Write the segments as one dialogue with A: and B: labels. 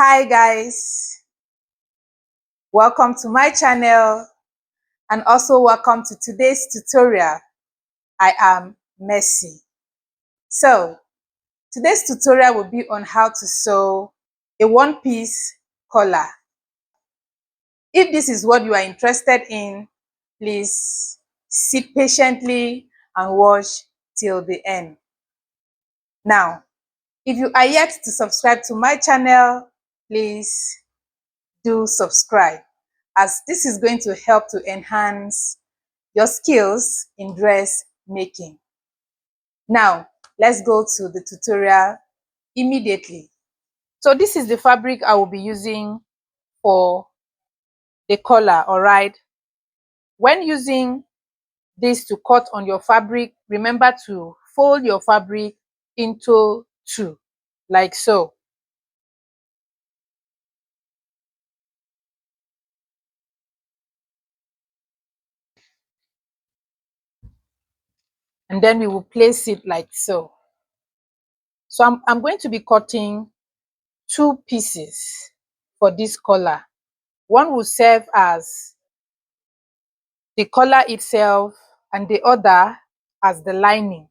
A: Hi guys, welcome to my channel and also welcome to today's tutorial. I am Mercy. So today's tutorial will be on how to sew a one-piece collar. If this is what you are interested in, please sit patiently and watch till the end. Now, if you are yet to subscribe to my channel, please do subscribe, as this is going to help to enhance your skills in dress making. Now, let's go to the tutorial immediately. So this is the fabric I will be using for the collar, all right? When using this to cut on your fabric, remember to fold your fabric into two, like so. And then we will place it like so. So I'm going to be cutting two pieces for this collar. One will serve as the collar itself and the other as the lining.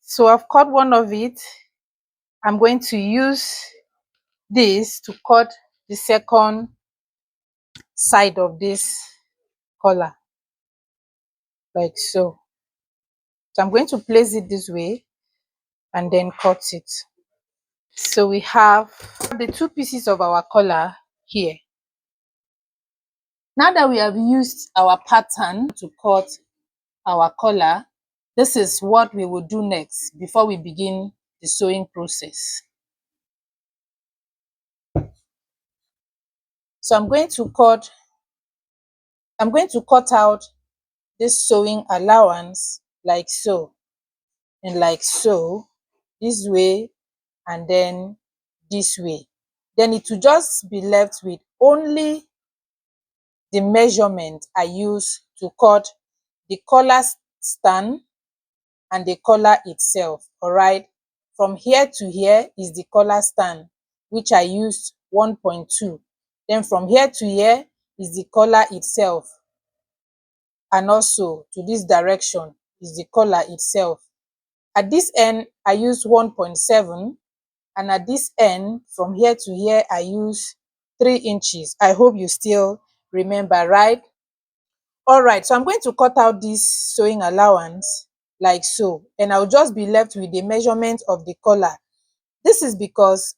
A: So I've cut one of it. I'm going to use this to cut the second side of this collar, like so. So I'm going to place it this way and then cut it. So we have the two pieces of our collar here. Now that we have used our pattern to cut our collar, this is what we will do next before we begin the sewing process. So I'm going to cut out this sewing allowance like so, and like so, this way, and then this way. Then it will just be left with only the measurement I use to cut the collar stand and the collar itself. All right, from here to here is the collar stand, which I used 1.2. Then from here to here is the collar itself, and also to this direction is the collar itself. At this end I use 1.7, and at this end from here to here I use 3 inches. I hope you still remember, right? All right, so I'm going to cut out this sewing allowance like so, and I'll just be left with the measurement of the collar. This is because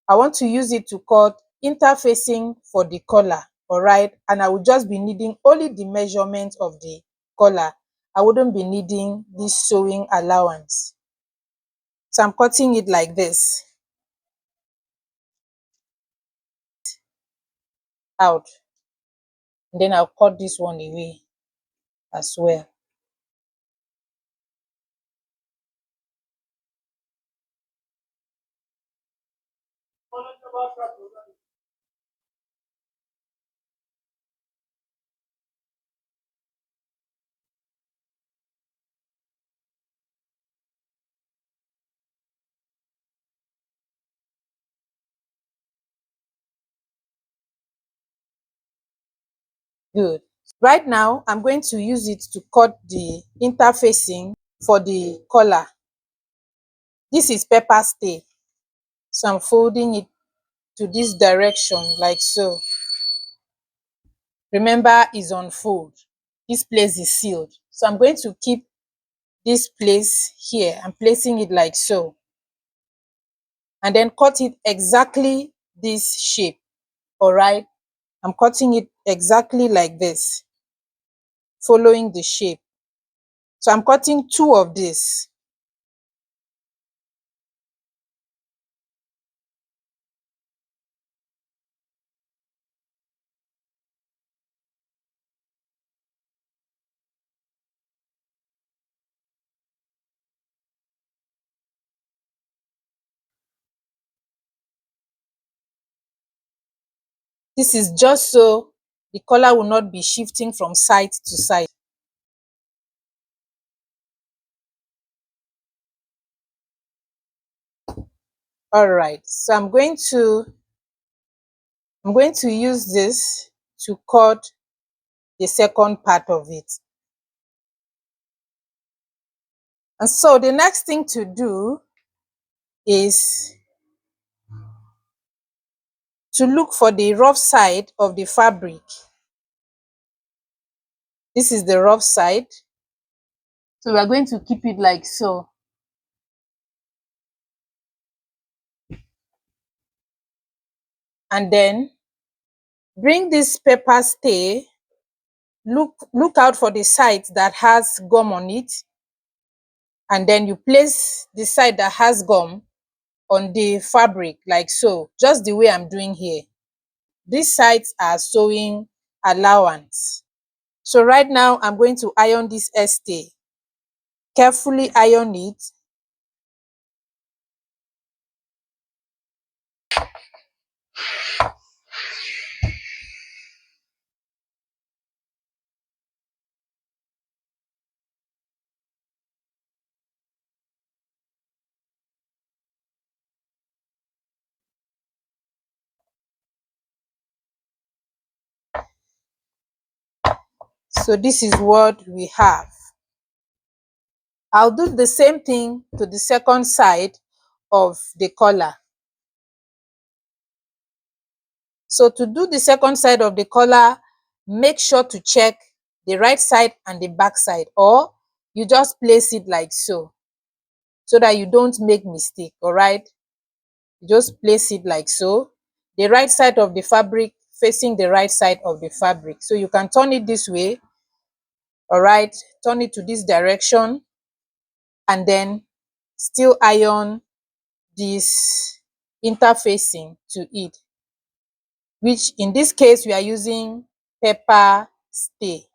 A: I want to use it to cut interfacing for the collar. All right, and I will just be needing only the measurement of the collar. I wouldn't be needing this sewing allowance. So I'm cutting it like this out, and then I'll cut this one away as well. Good. Right now I'm going to use it to cut the interfacing for the collar. This is pepper stay, so I'm folding it to this direction like so. Remember, is on fold. This place is sealed, so I'm going to keep this place here. I'm placing it like so, and then cut it exactly this shape. All right, I'm cutting it exactly like this, following the shape. So I'm cutting two of this. This is just so the color will not be shifting from side to side. All right, so I'm going to use this to cut the second part of it. And so the next thing to do is to look for the rough side of the fabric. This is the rough side. So we are going to keep it like so. And then bring this paper stay. Look out for the side that has gum on it. And then you place the side that has gum on the fabric like so, just the way I'm doing here. These sides are sewing allowance. So right now I'm going to iron this stay. Carefully iron it. So this is what we have. I'll do the same thing to the second side of the collar. So to do the second side of the collar, make sure to check the right side and the back side, or you just place it like so that you don't make mistake. All right, you just place it like so, the right side of the fabric facing the right side of the fabric. So you can turn it this way. All right, turn it to this direction, and then still iron this interfacing to it, which in this case we are using pepper stay.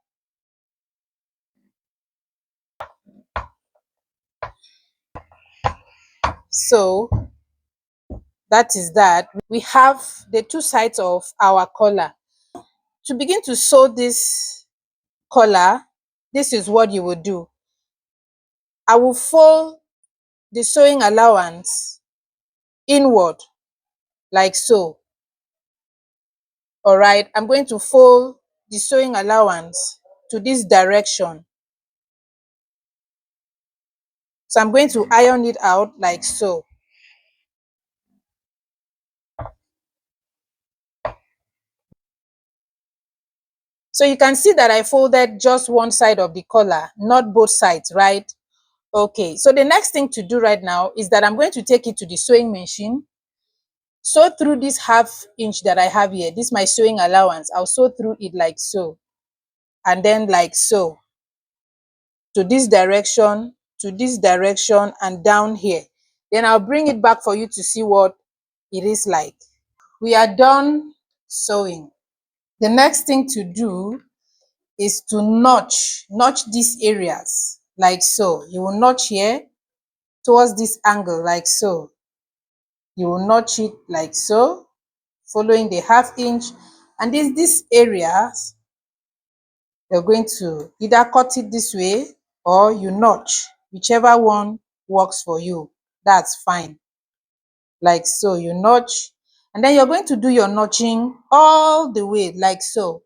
A: So that is that. We have the two sides of our collar. To begin to sew this collar, this is what you will do. I will fold the sewing allowance inward like so. All right, I'm going to fold the sewing allowance to this direction. So I'm going to iron it out like so. So you can see that I folded just one side of the collar, not both sides, right? Okay, so the next thing to do right now is that I'm going to take it to the sewing machine, sew through this ½ inch that I have here. This is my sewing allowance. I'll sew through it like so, and then like so, to this direction, and down here. Then I'll bring it back for you to see what it is like. We are done sewing. The next thing to do is to notch these areas like so. You will notch here towards this angle like so. You will notch it like so, following the ½ inch, and these areas you're going to either cut it this way or you notch, whichever one works for you. That's fine. Like so, you notch, and then you're going to do your notching all the way like so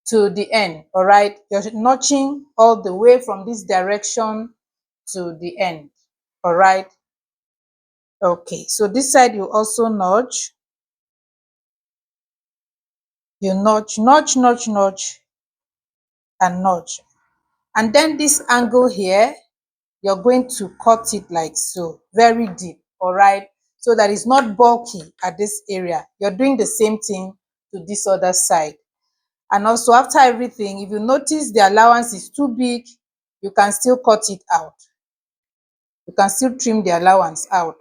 A: to the end. All right, you're notching all the way from this direction to the end. All right, okay, so this side you also notch. You notch, and notch, and then this angle here you're going to cut it like so, very deep. All right, so that it's not bulky at this area. You're doing the same thing to this other side. And also, after everything, if you notice the allowance is too big, you can still cut it out. You can still trim the allowance out,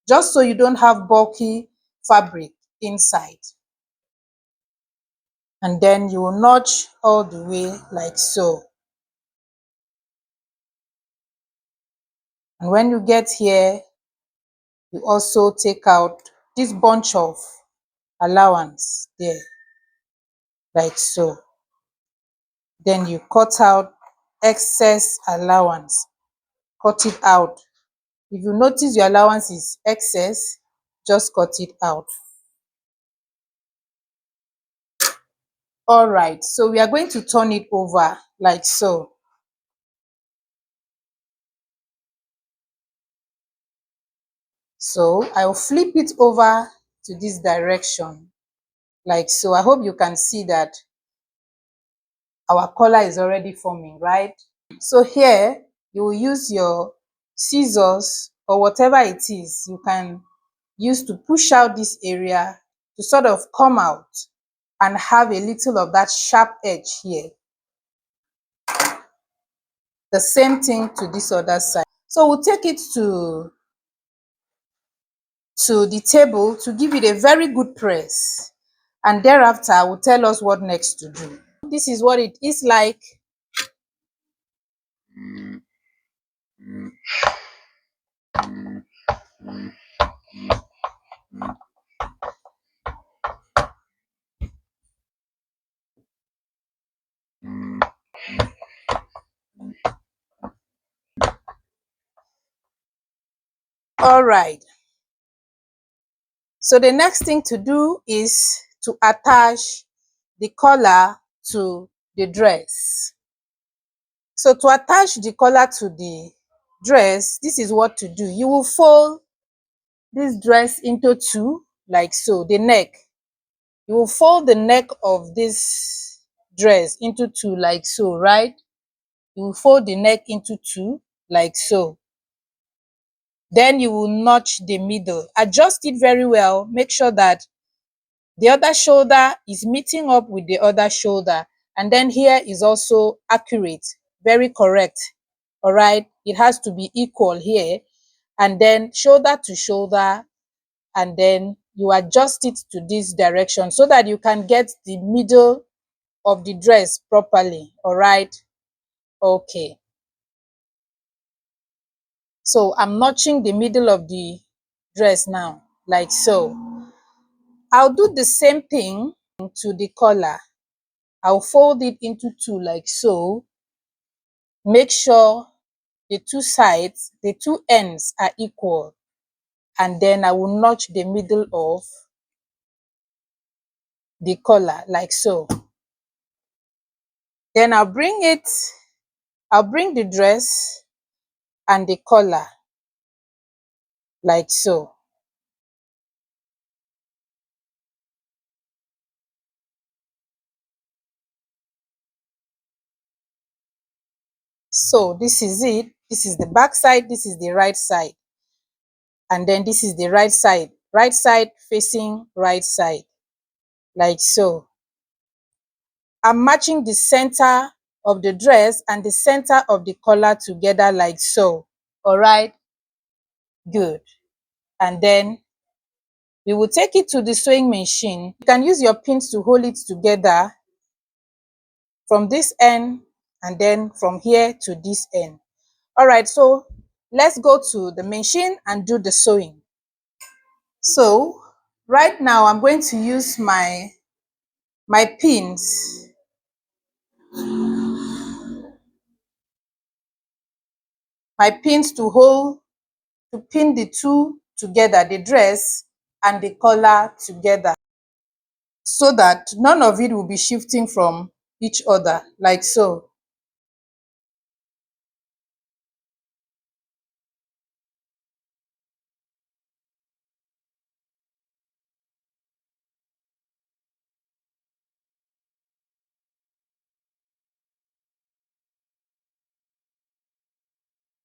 A: just so you don't have bulky fabric inside. And then you will notch all the way like so. And when you get here, you also take out this bunch of allowance there, like so. Then you cut out excess allowance, cut it out. If you notice your allowance is excess, just cut it out. All right, so we are going to turn it over like so. So I will flip it over to this direction like so. I hope you can see that our collar is already forming, right? So here you will use your scissors or whatever it is you can use to push out this area to sort of come out and have a little of that sharp edge here. The same thing to this other side. So we'll take it to the table to give it a very good press, and thereafter will tell us what next to do. This is what it is like. All right, so the next thing to do is to attach the collar to the dress. So to attach the collar to the dress, this is what to do. You will fold this dress into two like so. The neck, you will fold the neck of this dress into two like so, right? You will fold the neck into two like so. Then you will notch the middle. Adjust it very well. Make sure that the other shoulder is meeting up with the other shoulder, and then here is also accurate, very correct. All right, it has to be equal here, and then shoulder to shoulder, and then you adjust it to this direction so that you can get the middle of the dress properly. All right, okay. So I'm notching the middle of the dress now like so. I'll do the same thing to the collar. I'll fold it into two like so. Make sure the two sides, the two ends are equal, and then I will notch the middle of the collar like so. Then I'll bring the dress and the collar like so. So this is it. This is the back side, this is the right side, and then this is the right side facing right side like so. I'm matching the center of the dress and the center of the collar together like so. All right, good. And then we will take it to the sewing machine. You can use your pins to hold it together from this end and then from here to this end. All right, so let's go to the machine and do the sewing. So right now I'm going to use my pins, to pin the two together, the dress and the collar together, so that none of it will be shifting from each other like so.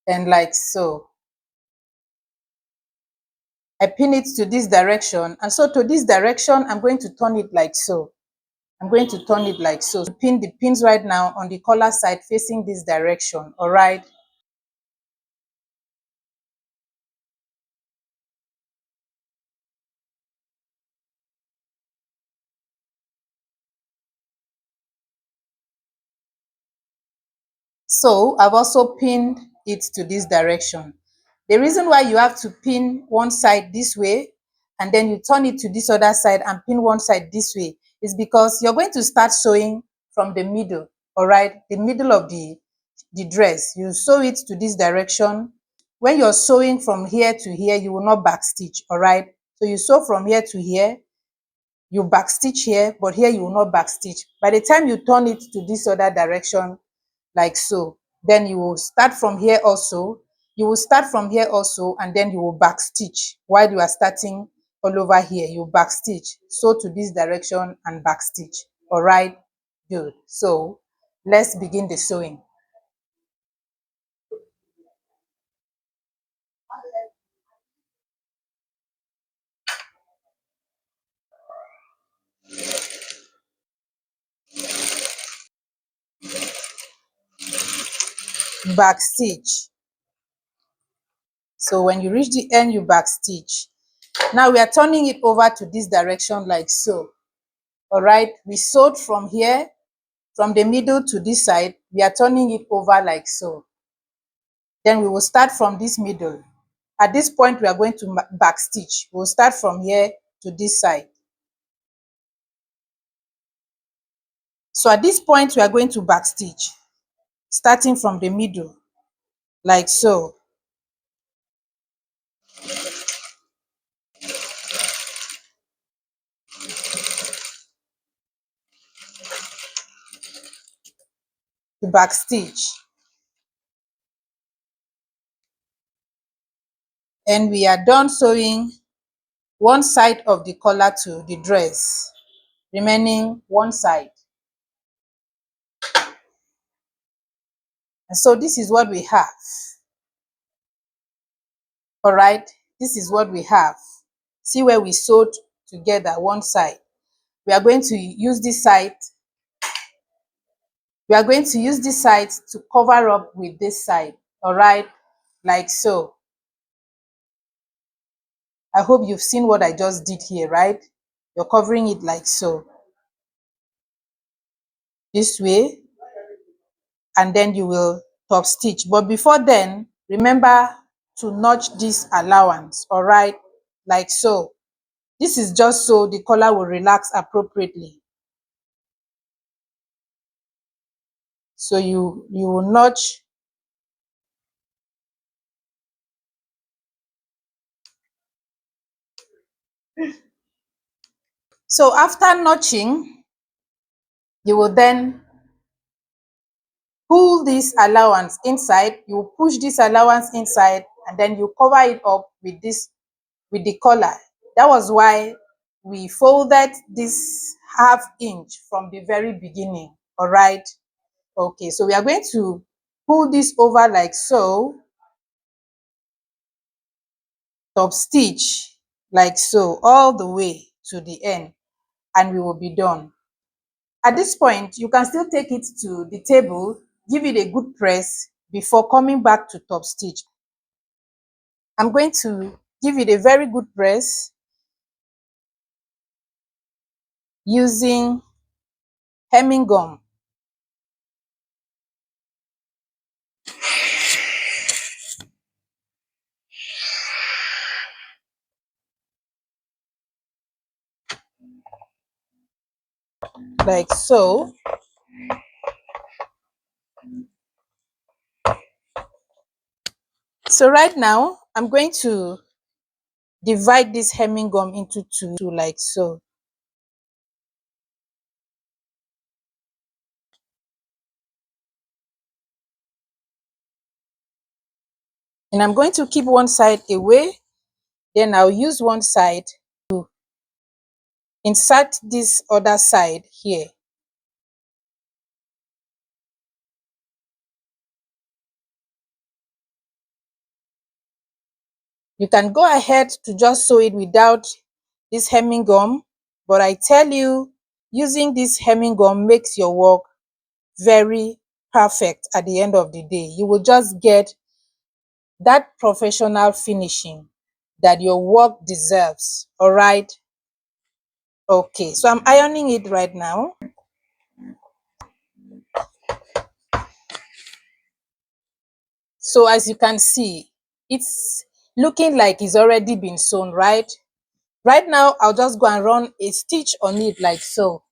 A: And like so. I pin it to this direction, and so to this direction I'm going to turn it like so. I'm going to turn it like so. Pin the pins right now on the collar side facing this direction. All right. So I've also pinned it to this direction. The reason why you have to pin one side this way and then you turn it to this other side and pin one side this way, is because you're going to start sewing from the middle, all right, the middle of the dress. You sew it to this direction. When you're sewing from here to here, you will not back stitch, all right? So you sew from here to here, you back stitch here, but here you will not back stitch. By the time you turn it to this other direction, like so, then you will start from here also. You will start from here also, and then you will back stitch. While you are starting all over here, you back stitch, sew to this direction and back stitch. All right, good. So let's begin the sewing. Back stitch. So when you reach the end, you back stitch. Now we are turning it over to this direction like so. All right, we sewed from here, from the middle to this side. We are turning it over like so. Then we will start from this middle. At this point, we are going to back stitch. We'll start from here to this side. So at this point, we are going to back stitch, starting from the middle, like so. To back stitch. And we are done sewing one side of the collar to the dress, remaining one side. And so this is what we have. All right, this is what we have. See where we sewed together one side. We are going to use this side. We are going to use this side to cover up with this side. All right, like so. I hope you've seen what I just did here, right? You're covering it like so. This way, and then you will top stitch. But before then, remember to notch this allowance, all right, like so. This is just so the collar will relax appropriately. So you will notch. So after notching, you will then pull this allowance inside. You push this allowance inside, and then you cover it up with this, with the collar. That was why we folded this ½ inch from the very beginning. All right, okay, so we are going to pull this over like so, top stitch like so all the way to the end, and we will be done. At this point, you can still take it to the table, give it a good press before coming back to top stitch. I'm going to give it a very good press using hemming gum. Like so. So right now, I'm going to divide this hemming gum into two, like so. And I'm going to keep one side away, then I'll use one side to insert this other side here. You can go ahead to just sew it without this hemming gum, but I tell you, using this hemming gum makes your work very perfect at the end of the day. You will just get that professional finishing that your work deserves. All right, okay, so I'm ironing it right now. So as you can see, it's looking like it's already been sewn, right? Right now, I'll just go and run a stitch on it like so,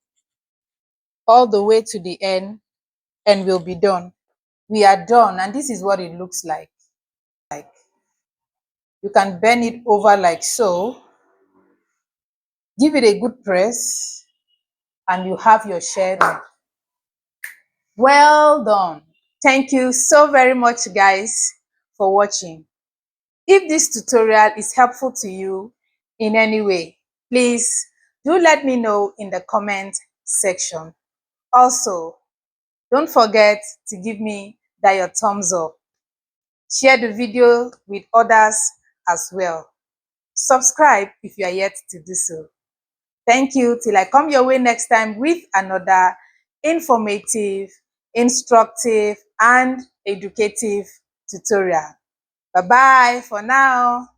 A: all the way to the end, and we'll be done. We are done, and this is what it looks like. You can bend it over like so, give it a good press, and you have your shirt. Well done. Thank you so very much, guys, for watching. If this tutorial is helpful to you in any way, please do let me know in the comment section. Also, don't forget to give me your thumbs up. Share the video with others as well. Subscribe if you are yet to do so. Thank you till I come your way next time with another informative, instructive, and educative tutorial. Bye-bye for now.